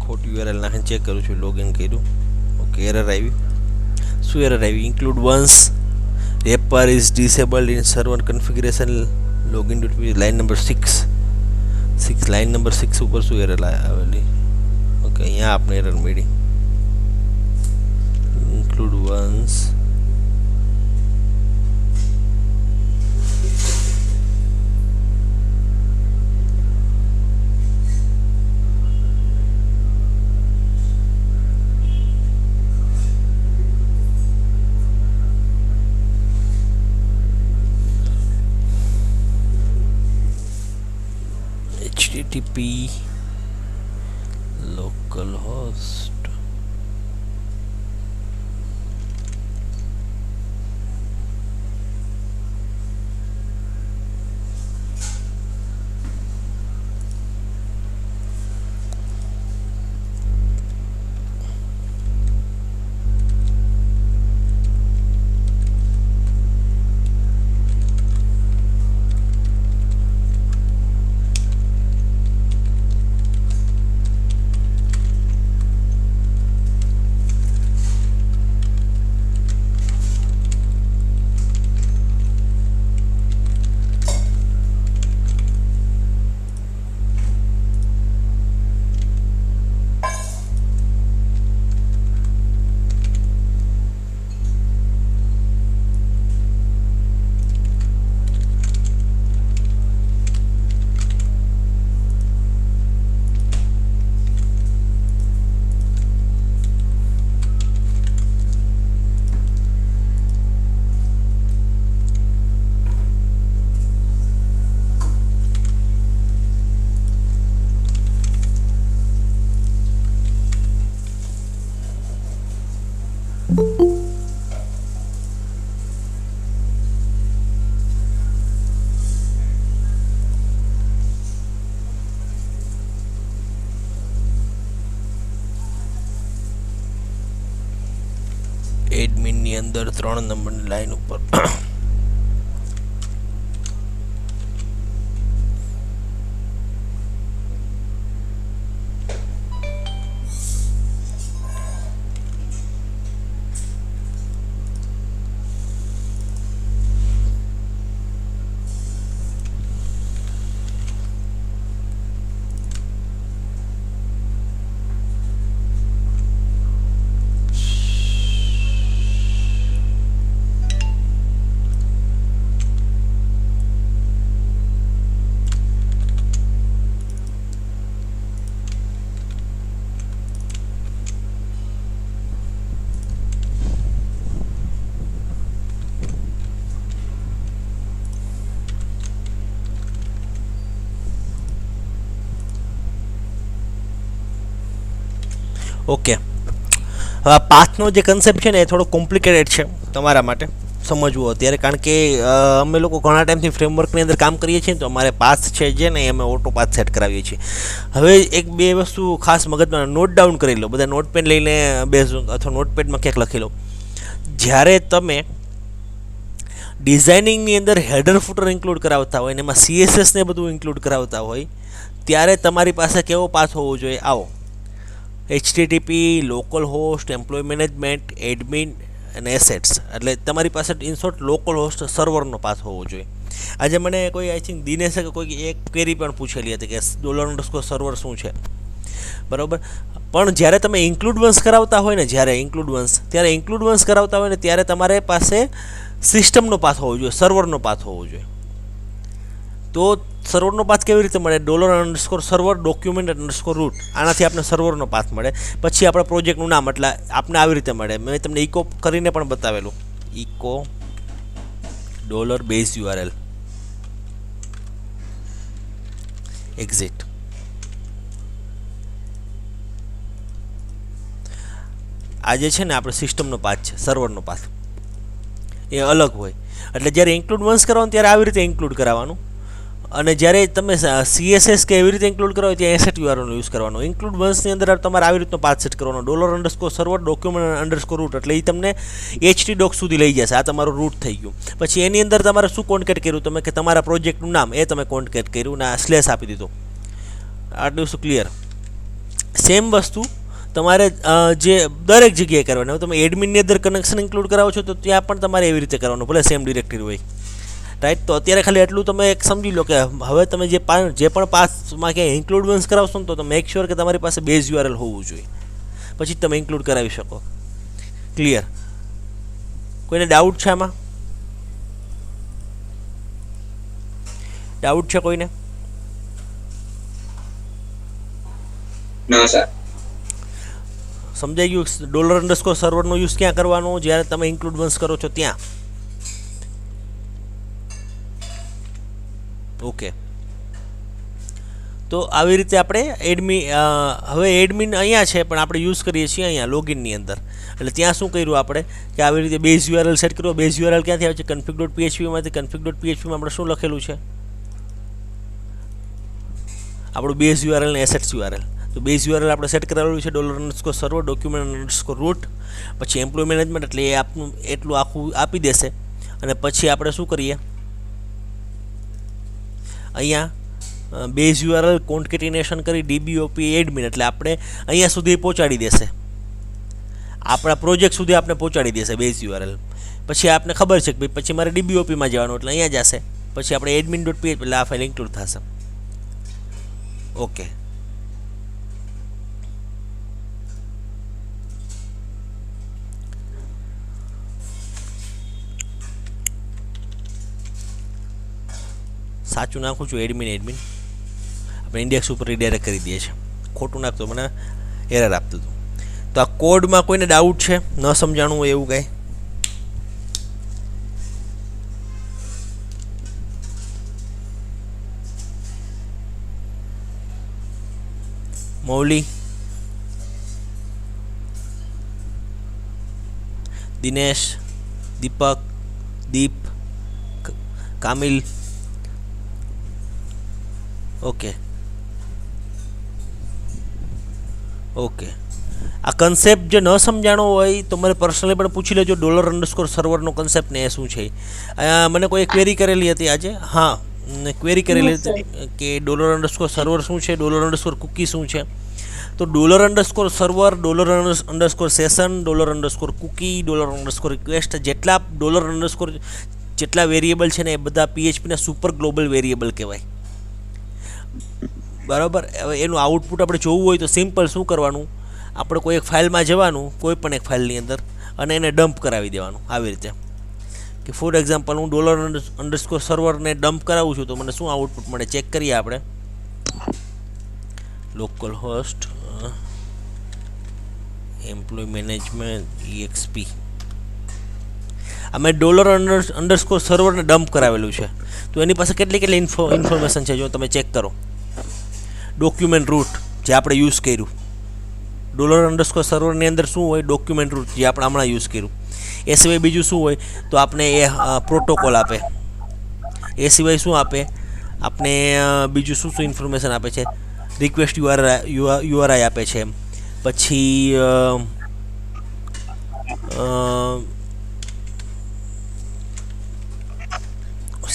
ખોટી URL નાખીને ચેક કરું છું. લોગિન કર્યું, ઓકે, એરર આવી. શું એરર આવી? Include once wrapper is disabled in server configuration login line number 6. Line number 6 ઉપર શું એરર આવેલી? ઓકે, અહીંયા આપણે એરર મળી. ઇન્ક્લુડ વન્સ HTTP localhost એડમિનની અંદર 3 નંબરની લાઈન ઉપર ઓકે. હવે આ પાથનો જે કન્સેપ્ટ છે ને એ થોડો કોમ્પ્લિકેટેડ છે તમારા માટે, સમજવું અત્યારે, કારણ કે અમે લોકો ઘણા ટાઈમથી ફ્રેમવર્કની અંદર કામ કરીએ છીએ, તો અમારે પાથ છે જે ને અમે ઓટો પાથ સેટ કરાવીએ છીએ. હવે એક બે વસ્તુ ખાસ મગજમાં નોટ ડાઉન કરી લો, બધા નોટ પેન લઈને બેસો અથવા નોટ પેડમાં ક્યાંક લખી લો. જ્યારે તમે ડિઝાઇનિંગની અંદર હેડર ફૂટર ઇન્ક્લુડ કરાવતા હોય ને એમાં CSS ને બધું ઇન્ક્લુડ કરાવતા હોય, ત્યારે તમારી પાસે કેવો પાથ હોવો જોઈએ? આવો HTTP, local host, employ management, admin અને એસેટ્સ. એટલે તમારી પાસે ઇન શોર્ટ લોકલ હોસ્ટ સર્વરનો પાથ હોવો જોઈએ. આજે મને કોઈ આઈ થિંક દિનેશે કે કોઈ એક ક્વેરી પણ પૂછેલી હતી કે $_સર્વર શું છે, બરાબર. પણ જ્યારે તમે ઇન્ક્લુડ વન્સ કરાવતા હોય ને, ત્યારે ઇન્ક્લુડ વન્સ કરાવતા હોય ને ત્યારે તમારે પાસે સિસ્ટમનો પાથ હોવો જોઈએ, સર્વરનો પાથ હોવો જોઈએ. તો સર્વરનો પાથ કેવી રીતે મળે? $_Server document_root. આનાથી આપણે સર્વરનો પાથ મળે. પછી આપણા પ્રોજેક્ટનું નામ, એટલે આપને આવી રીતે મળે. મેં તમને ઇકો કરીને પણ બતાવેલું, ઇકો $base URL exit. આ જે છે ને આપણે સિસ્ટમનો પાથ છે, સર્વરનો પાથ એ અલગ હોય. એટલે જ્યારે ઇન્ક્લુડ વન્સ કરવાનું ત્યારે આવી રીતે ઇન્ક્લુડ કરાવવાનું, અને જ્યારે તમે CSS કે એવી રીતે ઇન્ક્લુડ કરાવો ત્યાં એસેટ URLનો યુઝ કરવાનો. ઇન્ક્લુડ વન્સની અંદર તમારે આવી રીતનો પાથ સેટ કરવાનો, $_સર્વર document_root. એટલે એ તમને htdoc સુધી લઈ જશે. આ તમારું રૂટ થઈ ગયું. પછી એની અંદર તમારે શું કોન્કેટ કર્યું તમે, કે તમારા પ્રોજેક્ટનું નામ એ તમે કોન્કેટ કર્યું ને સ્લેશ આપી દીધો. આટલું શું ક્લિયર? સેમ વસ્તુ તમારે જે દરેક જગ્યાએ કરવાની. હવે તમે એડમિનની અંદર કનેક્શન ઇન્ક્લુડ કરાવો છો તો ત્યાં પણ તમારે એવી રીતે કરવાનું, ભલે સેમ ડિરેક્ટરી હોય, રાઈટ. તો અત્યારે ખાલી એટલું તમે એક સમજી લો કે હવે તમે જે પણ પાથમાં ક્યાંય ઇન્ક્લુડ વન્સ કરાવશો ને તો મેક શ્યોર કે તમારી પાસે બેઝ URL હોવું જોઈએ, પછી તમે ઇન્ક્લુડ કરાવી શકો. ક્લિયર? કોઈને ડાઉટ છે આમાં? ડાઉટ છે કોઈને? ના સર. સમજાઈ ગયું? $_સર્વરનો યુઝ ક્યાં કરવાનો? જ્યારે તમે ઇન્ક્લુડ વન્સ કરો છો ત્યાં. ઓકે. તો આવી રીતે આપણે હવે એડમિન અહીંયા છે પણ આપણે યુઝ કરીએ છીએ અહીંયા લોગિનની અંદર. એટલે ત્યાં શું કર્યું આપણે કે આવી રીતે બેઝ URL સેટ કર્યો. બેઝ URL ક્યાંથી આવે છે? config.php માંથી. config.php માં આપણે શું લખેલું છે? આપણું બેઝ URL ને એસેટ્સ URL. તો બેઝ URL આપણે સેટ કરેલું છે $_સર્વર document_root. પછી એમ્પ્લોય મેનેજમેન્ટ, એટલે એ આપનું એટલું આખું આપી દેશે. અને પછી આપણે શું કરીએ, અહીંયા બેઝ URL કોન્કેટિનેશન કરી DBOP એડમિન, એટલે આપણે અહીંયા સુધી પહોંચાડી દેશે, આપણા પ્રોજેક્ટ સુધી આપણે પહોંચાડી દેશે બેઝ URL. પછી આપને ખબર છે કે ભાઈ પછી મારે DBOPમાં જવાનું, એટલે અહીંયા જશે. પછી આપણે admin.php, એટલે આ ફાઇલ ઇન્ક્લુડ થશે. ઓકે. સાચું નાખું છું એડમિન. આપણે ઇન્ડેક્સ ઉપર રિડાયરેક્ટ કરી દઈએ છીએ. ખોટું નાખતો મને એરર આપતું હતું. તો આ કોડમાં કોઈને ડાઉટ છે, ન સમજાણું હોય એવું કાંઈ? મૌલી, દિનેશ, દીપક, દીપ, કામિલ. ઓકે. આ કન્સેપ્ટ જે ન સમજાણો હોય તો મને પર્સનલી પણ પૂછી લેજો. $_સર્વરનો કન્સેપ્ટ ને એ શું છે. મને કોઈ ક્વેરી કરેલી હતી આજે. હા, ક્વેરી કરેલી હતી કે $_સર્વર શું છે, $_કુકી શું છે. તો $_સર્વર, $_સેશન, $_કુકી, $_રિક્વેસ્ટ, જેટલા જેટલા વેરિયેબલ છે ને એ બધા PHPના સુપર ગ્લોબલ વેરિયેબલ કહેવાય, બરાબર. હવે એનું આઉટપુટ આપણે જોવું હોય તો સિમ્પલ શું કરવાનું, આપણે કોઈ એક ફાઇલમાં જવાનું, કોઈ પણ એક ફાઇલની અંદર, અને એને ડમ્પ કરાવી દેવાનું. આવી રીતે કે ફોર એક્ઝામ્પલ હું $_સર્વરને ડમ્પ કરાવું છું તો મને શું આઉટપુટ મળે ચેક કરીએ આપણે. Local host employ management EXP. આ મેં $_સર્વરને ડમ્પ કરાવેલું છે. તો એની પાસે કેટલી ઇન્ફોર્મેશન છે જો તમે ચેક કરો. ડોક્યુમેન્ટ રૂટ જે આપણે યુઝ કર્યું, $_સર્વરની અંદર શું હોય? ડોક્યુમેન્ટ રૂટ જે આપણે હમણાં યુઝ કર્યું. એ સિવાય બીજું શું હોય તો આપણે એ પ્રોટોકોલ આપે. એ સિવાય શું આપે આપણે બીજું શું શું ઇન્ફોર્મેશન આપે છે, રિક્વેસ્ટ યુઆરઆઈ આપે છે, પછી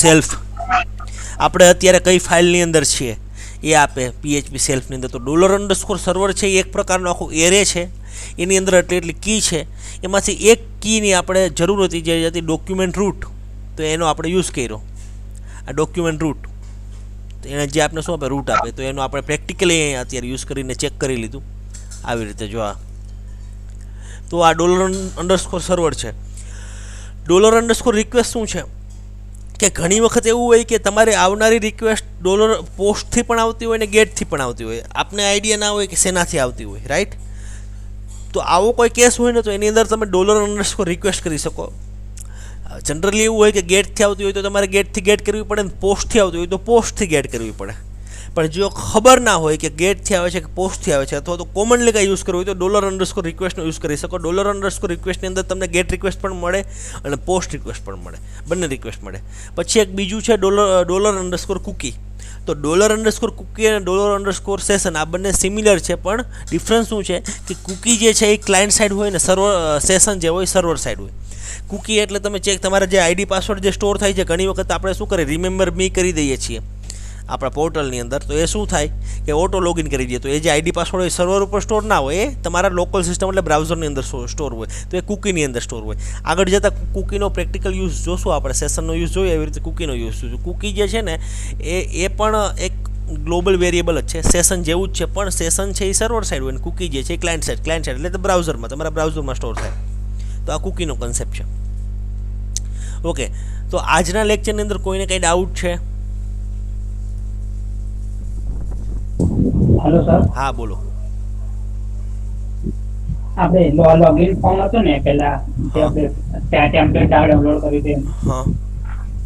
સેલ્ફ આપણે અત્યારે કઈ ફાઇલની અંદર છીએ એ આપે PHP સેલ્ફની અંદર. તો $_સર્વર છે એ એક પ્રકારનો આખો એરે છે, એની અંદર એટલી કી છે, એમાંથી એક કીની આપણે જરૂર હતી જે હતી ડોક્યુમેન્ટ રૂટ, તો એનો આપણે યુઝ કર્યો. આ ડોક્યુમેન્ટ રૂટ તો એને જે આપણે શું આપે રૂટ આપે, તો એનો આપણે પ્રેક્ટિકલી અત્યારે યુઝ કરીને ચેક કરી લીધું આવી રીતે. જો આ તો આ $_સર્વર છે. $_રિક્વેસ્ટ શું છે કે ઘણી વખત એવું હોય કે તમારે આવનારી રિક્વેસ્ટ પોસ્ટથી પણ આવતી હોય ને ગેટથી પણ આવતી હોય, આપને આઈડિયા ના હોય કે શેનાથી આવતી હોય, રાઈટ? તો આવો કોઈ કેસ હોય ને તો એની અંદર તમે $_રિક્વેસ્ટ કરી શકો. જનરલી એવું હોય કે ગેટથી આવતી હોય તો તમારે ગેટથી ગેટ કરવી પડે, ને પોસ્ટથી આવતી હોય તો પોસ્ટથી ગેટ કરવી પડે. પણ જો ખબર ના હોય કે ગેટથી આવે છે કે પોસ્ટથી આવે છે, અથવા તો કોમનલી કાંઈ યુઝ કરવું હોય તો $_રિક્વેસ્ટનો યુઝ કરી શકો. $_રિક્વેસ્ટની અંદર તમને ગેટ રિક્વેસ્ટ પણ મળે અને પોસ્ટ રિક્વેસ્ટ પણ મળે, બંને રિક્વેસ્ટ મળે. પછી એક બીજું છે $_કુકી. તો $_કુકી અને $_સેશન આ બંને સિમિલર છે, પણ ડિફરન્સ શું છે કે કુકી જે છે એ ક્લાયન્ટ સાઇડ હોય ને સેશન જે હોય સર્વર સાઇડ હોય. કુકી એટલે તમે તમારા જે આઈડી પાસવર્ડ જે સ્ટોર થાય છે, ઘણી વખત આપણે શું કરીએ રિમેમ્બર મી કરી દઈએ છીએ આપણા પોર્ટલની અંદર, તો એ શું થાય કે ઓટો લોગિન કરી દઈએ, તો એ જે આઈડી પાસવર્ડ હોય સર્વર ઉપર સ્ટોર ના હોય, એ તમારા લોકલ સિસ્ટમ એટલે બ્રાઉઝરની અંદર સ્ટોર હોય, તો એ કુકીની અંદર સ્ટોર હોય. આગળ જતાં કુકીનો પ્રેક્ટિકલ યુઝ જોશું આપણે, સેશનનો યુઝ જોઈએ એવી રીતે કુકીનો યુઝ જોઈશું. કુકી જે છે ને એ પણ એક ગ્લોબલ વેરિયેબલ જ છે, સેશન જેવું જ છે, પણ સેશન છે એ સર્વર સાઇડ હોય, ને કુકી જે છે એ ક્લાયન્ટ સાઇડ એટલે બ્રાઉઝરમાં તમારા બ્રાઉઝરમાં સ્ટોર થાય. તો આ કુકીનો કન્સેપ્ટ છે. ઓકે, તો આજના લેક્ચરની અંદર કોઈને કંઈ ડાઉટ છે? હેલો સર, હા બોલો. આપણે લોગિન ફોર્મ હતું ને પેલા જે આપણે ત્યાં ટેમ્પલેટ ડાઉનલોડ કરી દે, હા,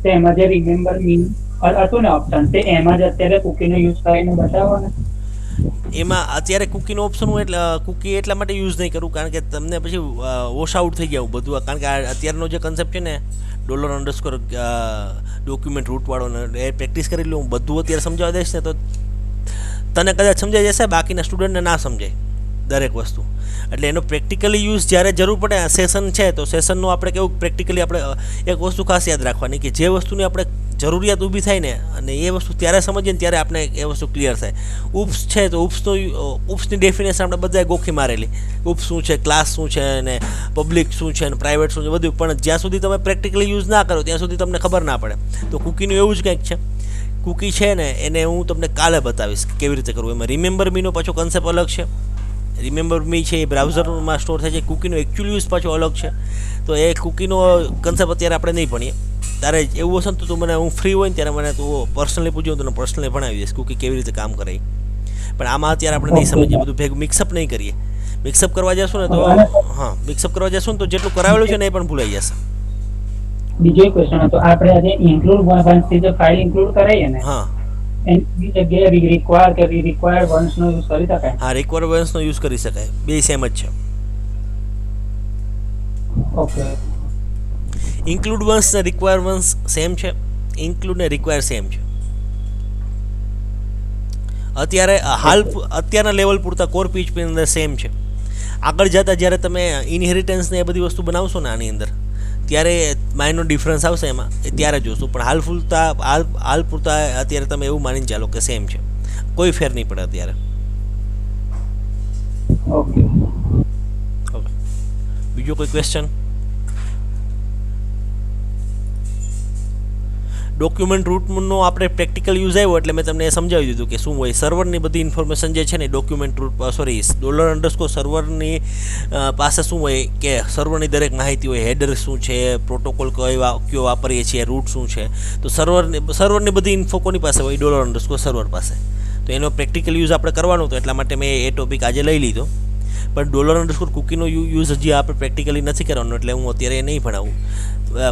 તો એમાં જે રિમેમ્બર મીન હતું ને ઓપ્શન, તે એમાં જ અત્યારે કુકીનો યુઝ કરીને બતાવો ને. એમાં અત્યારે કુકીનો ઓપ્શન હું એટલે કુકી એટલા માટે યુઝ નહીં કરું કારણ કે તમને પછી વોશ આઉટ થઈ ગયા બધું, કારણ કે અત્યારનો જે કન્સેપ્ટ છે ને $_ડોક્યુમેન્ટ રૂટવાળો એ પ્રેક્ટિસ કરી લઉં, હું બધું અત્યારે સમજાવવા દઈશ ને તો તને કદાચ સમજાઈ જશે, બાકીના સ્ટુડન્ટને ના સમજાય દરેક વસ્તુ. એટલે એનો પ્રેક્ટિકલી યુઝ જ્યારે જરૂર પડે, સેશન છે તો સેશનનું આપણે કેવું પ્રેક્ટિકલી આપણે એક વસ્તુ ખાસ યાદ રાખવાની કે જે વસ્તુની આપણે જરૂરિયાત ઊભી થાય ને અને એ વસ્તુ ત્યારે સમજીએ ને ત્યારે આપણે એ વસ્તુ ક્લિયર થાય. ઉપ્સ છે તો ઉપ્સની ડેફિનેશન આપણે બધાએ ગોખી મારેલી, ઉપ્સ શું છે, ક્લાસ શું છે, ને પબ્લિક શું છે, ને પ્રાઇવેટ શું છે, બધું. પણ જ્યાં સુધી તમે પ્રેક્ટિકલી યુઝ ના કરો ત્યાં સુધી તમને ખબર ના પડે. તો કુકીનું એવું જ કંઈક છે. કુકી છે ને એને હું તમને કાલે બતાવીશ કે કેવી રીતે કરવું. એમાં રિમેમ્બર મીનો પાછો કન્સેપ્ટ અલગ છે. રિમેમ્બર મી છે એ બ્રાઉઝરમાં સ્ટોર થાય છે, કુકીનો એકચ્યુઅલ યુઝ પાછો અલગ છે. તો એ કુકીનો કન્સેપ્ટ અત્યારે આપણે નહીં ભણીએ. તારે એવું હશે ને તો તું મને, હું ફ્રી હોય ને ત્યારે મને તું પર્સનલી પૂછ્યું તને પર્સનલી ભણાવી દઈશ કુકી કેવી રીતે કામ કરે. પણ આમાં અત્યારે આપણે નહીં સમજીએ, બધું ભેગું મિક્સઅપ નહીં કરીએ. મિક્સઅપ કરવા જશું ને તો મિક્સઅપ કરવા જશું ને તો જેટલું કરાવેલું છે ને એ પણ ભૂલાઈ જશે. બીજો એક ક્વેશ્ચન હતો, આપણે આજે ઇન્ક્લુડ વન્સથી જે ફાઇલ ઇન્ક્લુડ કરાઈએ ને, હા, એની જગ્યાએ રિક્વાયર્ડ વન્સનો યુઝ કરી શકાય? હા, રિક્વાયર્ડ વન્સનો યુઝ કરી શકાય, બે સેમ જ છે. ઓકે, ઇન્ક્લુડ વન્સ ને રિક્વાયર વન્સ સેમ છે, ઇન્ક્લુડ ને રિક્વાયર સેમ છે. અત્યારના લેવલ પૂરતા કોર PHP ની અંદર સેમ છે. આગળ જતાં જ્યારે તમે ઇનહેરિટન્સ ને એ બધી વસ્તુ બનાવશો ને આની અંદર, ત્યારે માઇનોર ડિફરન્સ આવશે એમાં, એ ત્યારે જોશું. પણ હાલ પૂરતા અત્યારે તમે એવું માનીને ચાલો કે સેમ છે, કોઈ ફેર નહીં પડે અત્યારે. ઓકે, ઓકે, બીજો કોઈ ક્વેશ્ચન? ડોક્યુમેન્ટ રૂટનો આપણે પ્રેક્ટિકલ યુઝ આવ્યો એટલે મેં તમને એ સમજાવી દીધું કે શું હોય. સર્વરની બધી ઇન્ફોર્મેશન જે છે ને ડોક્યુમેન્ટ રૂટ સર્વરની પાસે શું હોય કે સર્વરની દરેક માહિતી હોય, હેડર શું છે, પ્રોટોકોલ કયો વાપરીએ છીએ, રૂટ શું છે. તો સર્વરની બધી ઇન્ફો કોની પાસે હોય? $_સર્વર પાસે. તો એનો પ્રેક્ટિકલ યુઝ આપણે કરવાનો હતો, એટલા માટે મેં એ ટોપિક આજે લઈ લીધો. પણ $_કુકીનો યુઝ હજી આપણે પ્રેક્ટિકલી નથી કરવાનો, એટલે હું અત્યારે એ નહીં ભણાવું.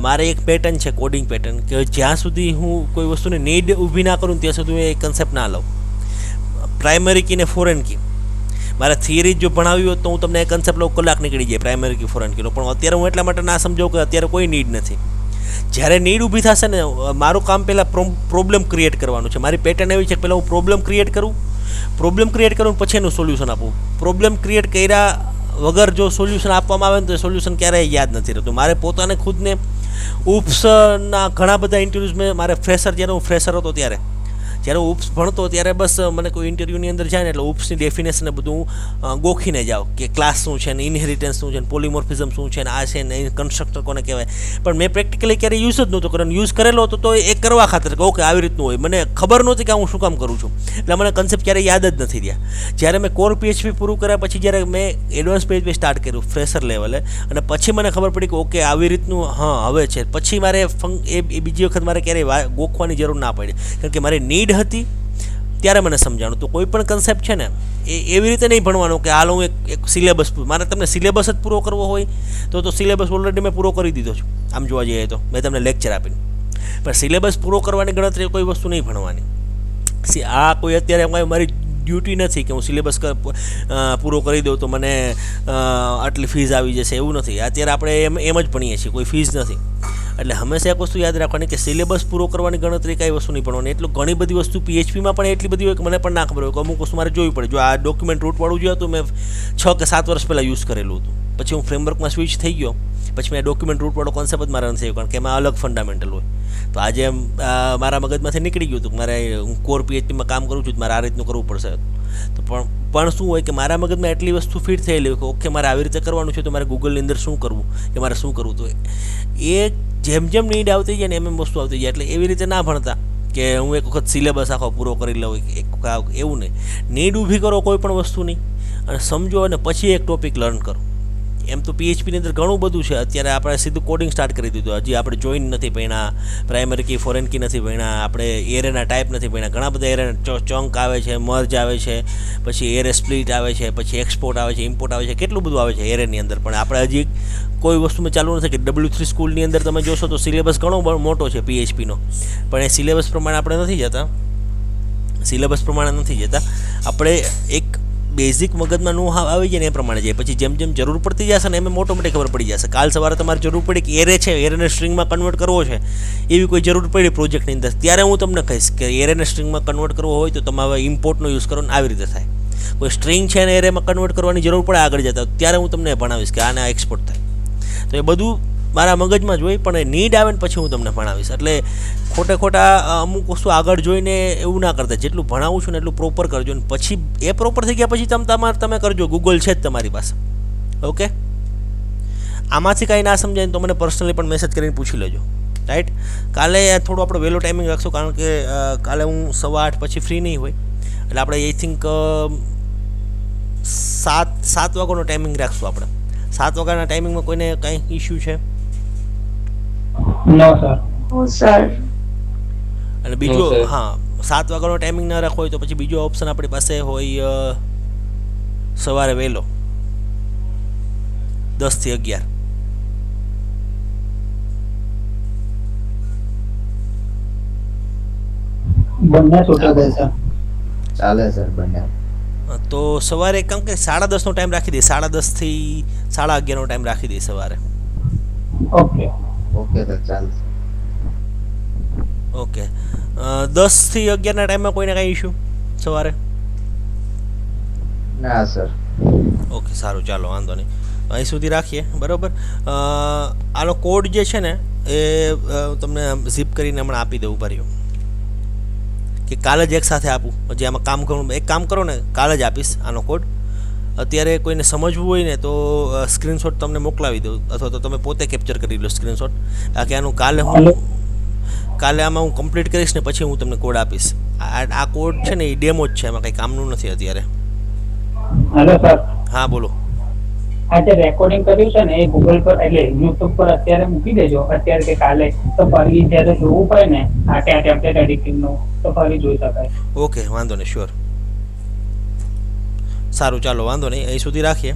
મારે એક પેટર્ન છે, કોડિંગ પેટર્ન, કે જ્યાં સુધી હું કોઈ વસ્તુની નીડ ઊભી ના કરું ત્યાં સુધી હું એ કન્સેપ્ટ ના લઉં. પ્રાઇમરી કી ને ફોરેન કી મારે થિયરી જો ભણાવી હોત તો હું તમને એ કન્સેપ્ટ લો કલાક નીકળી જાય પ્રાઇમરી કી ફોરેન કિલો, પણ અત્યારે હું એટલા માટે ના સમજાવું કે અત્યારે કોઈ નીડ નથી. જ્યારે નીડ ઊભી થશે ને, મારું કામ પહેલાં પ્રોબ્લેમ ક્રિએટ કરવાનું છે. મારી પેટર્ન એવી છે કે પહેલાં હું પ્રોબ્લેમ ક્રિએટ કરું પછી એનું સોલ્યુશન આપું. પ્રોબ્લેમ ક્રિએટ કર્યા વગર જો સોલ્યુશન આપવામાં આવે ને તો સોલ્યુશન ક્યારેય યાદ નથી રહેતું. મારે પોતાને ખુદને ઉપસના ઘણા બધા ઇન્ટરવ્યૂઝ મેં મારે જ્યારે હું ફ્રેશર હતો ત્યારે હું ઉપસ ભણતો ત્યારે બસ મને કોઈ ઇન્ટરવ્યૂની અંદર જાય ને એટલે ઉપસની ડેફિનેશન બધું ગોખીને જાઓ કે ક્લાસ શું છે ને, ઇનહેરિટન્સ શું છે ને, પોલિમોર્ફિઝમ શું છે ને, આ છે ને, કન્સ્ટ્રક્ટર કોને કહેવાય. પણ મેં પ્રેક્ટિકલી ક્યારેય યુઝ જ નહોતો કર્યો. યુઝ કરેલો હતો તો એ કરવા ખાતર કે ઓકે આવી રીતનું હોય. મને ખબર નહોતી કે હું શું કામ કરું છું, એટલે મને કન્સેપ્ટ ક્યારેય યાદ જ નથી રહ્યા. જ્યારે મેં કોર PHP પૂરું કર્યા પછી જ્યારે મેં એડવાન્સ PHP સ્ટાર્ટ કર્યું ફ્રેશર લેવલે, અને પછી મને ખબર પડી કે ઓકે આવી રીતનું હવે છે. પછી મારે એ બીજી વખત મારે ક્યારેય ગોખવાની જરૂર ના પડી, કારણ કે મારી નીડ હતી ત્યારે મને સમજાણું. તો કોઈ પણ કન્સેપ્ટ છે ને એ એવી રીતે નહીં ભણવાનો કે હાલ હું એક સિલેબસ, મારે તમને સિલેબસ જ પૂરો કરવો હોય તો સિલેબસ ઓલરેડી મેં પૂરો કરી દીધો છું. આમ જોવા જઈએ તો મેં તમને લેક્ચર આપીને, પણ સિલેબસ પૂરો કરવાની ગણતરી કોઈ વસ્તુ નહીં ભણવાની. આ કોઈ અત્યારે મારી ડ્યુટી નથી કે હું સિલેબસ પૂરો કરી દઉં તો મને આટલી ફીસ આવી જશે, એવું નથી. અત્યારે આપણે એમ જ ભણીએ છીએ, કોઈ ફીસ નથી. એટલે હંમેશા એક વસ્તુ યાદ રાખવાની કે સિલેબસ પૂરો કરવાની ગણતરી કાંઈ વસ્તુ નહીં ભણવાની. એટલું ઘણી બધી વસ્તુ PHPમાં પણ એટલી બધી હોય કે મને પણ ના ખબર હોય કે અમુક વસ્તુ મારે જોવી પડે. જો આ ડોક્યુમેન્ટ રૂટવાળું જે હતું મેં 6 કે 7 વર્ષ પહેલાં યુઝ કરેલું હતું. પછી હું ફ્રેમવર્કમાં સ્વિચ થઈ ગયો, પછી મેં ડોક્યુમેન્ટ રૂટવાળો કોન્સેપ્ટ જ મારા નથી આવ્યો, કારણ કે એમાં અલગ ફંડામેન્ટલ હોય. તો આજે મારા મગજમાંથી નીકળી ગયું હતું મારે, હું કોર PHPમાં કામ કરું છું, મારે આ રીતનું કરવું પડશે. તો પણ શું હોય કે મારા મગજમાં એટલી વસ્તુ ફિટ થયેલી હોય કે ઓકે મારે આવી રીતે કરવાનું છે, તો મારે ગૂગલની અંદર શું કરવું કે મારે શું કરવું. તો એ જેમ નીડ આવતી જાય ને એમ વસ્તુ આવતી જાય. એટલે એવી રીતે ના ભણતા કે હું એક વખત સિલેબસ આખો પૂરો કરી લઉં, એવું નહીં. નીડ ઊભી કરો કોઈ પણ વસ્તુની અને સમજો, અને પછી એક ટોપિક લર્ન કરો. એમ તો PHPની અંદર ઘણું બધું છે. અત્યારે આપણે સીધું કોડિંગ સ્ટાર્ટ કરી દીધું. હજી આપણે જોઈન નથી ભણ્યા, પ્રાઇમરી કી ફોરેન કી નથી ભણ્યા, આપણે એરેના ટાઈપ નથી ભણ્યા. ઘણા બધા એરેના ચંક આવે છે, મર્જ આવે છે, પછી એરે સ્પ્લિટ આવે છે, પછી એક્સપોર્ટ આવે છે, ઇમ્પોર્ટ આવે છે, કેટલું બધું આવે છે એરેની અંદર. પણ આપણે હજી કોઈ વસ્તુમાં ચાલુ નથી કે W3 સ્કૂલની અંદર તમે જોશો તો સિલેબસ ઘણો મોટો છે PHPનો, પણ એ સિલેબસ પ્રમાણે આપણે નથી જતા. આપણે એક બેઝિક મગજમાં નો આવી જાય ને એ પ્રમાણે જાય. પછી જેમ જરૂર પડતી જશે ને એમ ઓટોમેટિક ખબર પડી જશે. કાલ સવારે તમારે જરૂર પડી કે એરે છે, એરેને સ્ટ્રિંગમાં કન્વર્ટ કરવો છે, એવી કોઈ જરૂર પડી પ્રોજેક્ટની અંદર, ત્યારે હું તમને કહીશ કે એરેને સ્ટ્રિંગમાં કન્વર્ટ કરવો હોય તો તમે ઇમ્પોર્ટનો યુઝ કરો ને આવી રીતે થાય. કોઈ સ્ટ્રિંગ છે ને એરેમાં કન્વર્ટ કરવાની જરૂર પડે આગળ જતા, ત્યારે હું તમને ભણાવીશ કે આને એક્સપોર્ટ થાય. તો એ બધું મારા મગજમાં જ હોય, પણ એ નીડ આવે ને પછી હું તમને ભણાવીશ. એટલે ખોટા અમુક વસ્તુ આગળ જોઈને એવું ના કરતા. જેટલું ભણાવું છું ને એટલું પ્રોપર કરજો, ને પછી એ પ્રોપર થઈ ગયા પછી તમે કરજો. ગૂગલ છે જ તમારી પાસે. ઓકે, આમાંથી કાંઈ ના સમજાય તો મને પર્સનલી પણ મેસેજ કરીને પૂછી લેજો. રાઈટ, કાલે થોડું આપણે વહેલો ટાઈમિંગ રાખશું, કારણ કે કાલે હું 8:15 પછી ફ્રી નહીં હોય. એટલે આપણે આઈ થિંક 7 વાગ્યાનો ટાઈમિંગ રાખશું. આપણે 7 વાગ્યાના ટાઈમિંગમાં કોઈને કાંઈ ઇસ્યુ છે? નો સર. સર અને બીજો 7 વાગ્યાનો ટાઈમિંગ ના રાખવો હોય તો પછી બીજો ઓપ્શન આપણી પાસે હોય સવારે વહેલો 10 થી 11. બંને સુટેબલ છે. ચાલે સર બંને. તો સવારે કેમ કે 10:30નો ટાઈમ રાખી દઈએ, 10:30 થી 11:30નો ટાઈમ રાખી દઈએ સવારે. ઓકે સર ચાલશે. ઓકે, 10 થી 11ના ટાઈમમાં કોઈને કાંઈ ઇશ્યુ સવારે? ના સર. ઓકે, સારું, ચાલો વાંધો નહીં, અહીં સુધી રાખીએ. બરાબર. આનો કોડ જે છે ને એ તમને ઝીપ કરીને હમણાં આપી દઉં. ઉભા રહ્યો કે કાલે જ એક સાથે આપું. હજી આમાં કામ કરું, એક કામ કરો ને, કાલે જ આપીશ આનો કોડ. અત્યારે કોઈને સમજવું હોય ને તો સ્ક્રીનશોટ તમને મોકલાવી દઉં, અથવા તો તમે પોતે કેપ્ચર કરી લો સ્ક્રીનશોટ. બાકી આનું કાલે આમાં હું કમ્પ્લીટ કરીશ ને પછી હું તમને કોડ આપીશ. આ કોડ છે ને એ ડેમો જ છે, એમાં કંઈ કામનું નથી અત્યારે. Hello sir. હા બોલો. આ જે રેકોર્ડિંગ કર્યું છે ને એ ગૂગલ પર એટલે યુટ્યુબ પર અત્યારે મૂકી દેજો, અત્યારે કે કાલે, તો ફરી જ્યારે જોવું પડે ને આ ટેમ્પલેટ એડિટિંગનું તો ફરી જોઈ શકાય. ઓકે, વાંધો નહીં, શ્યોર. સારું, ચાલો વાંધો નહીં, અહીં સુધી રાખીએ.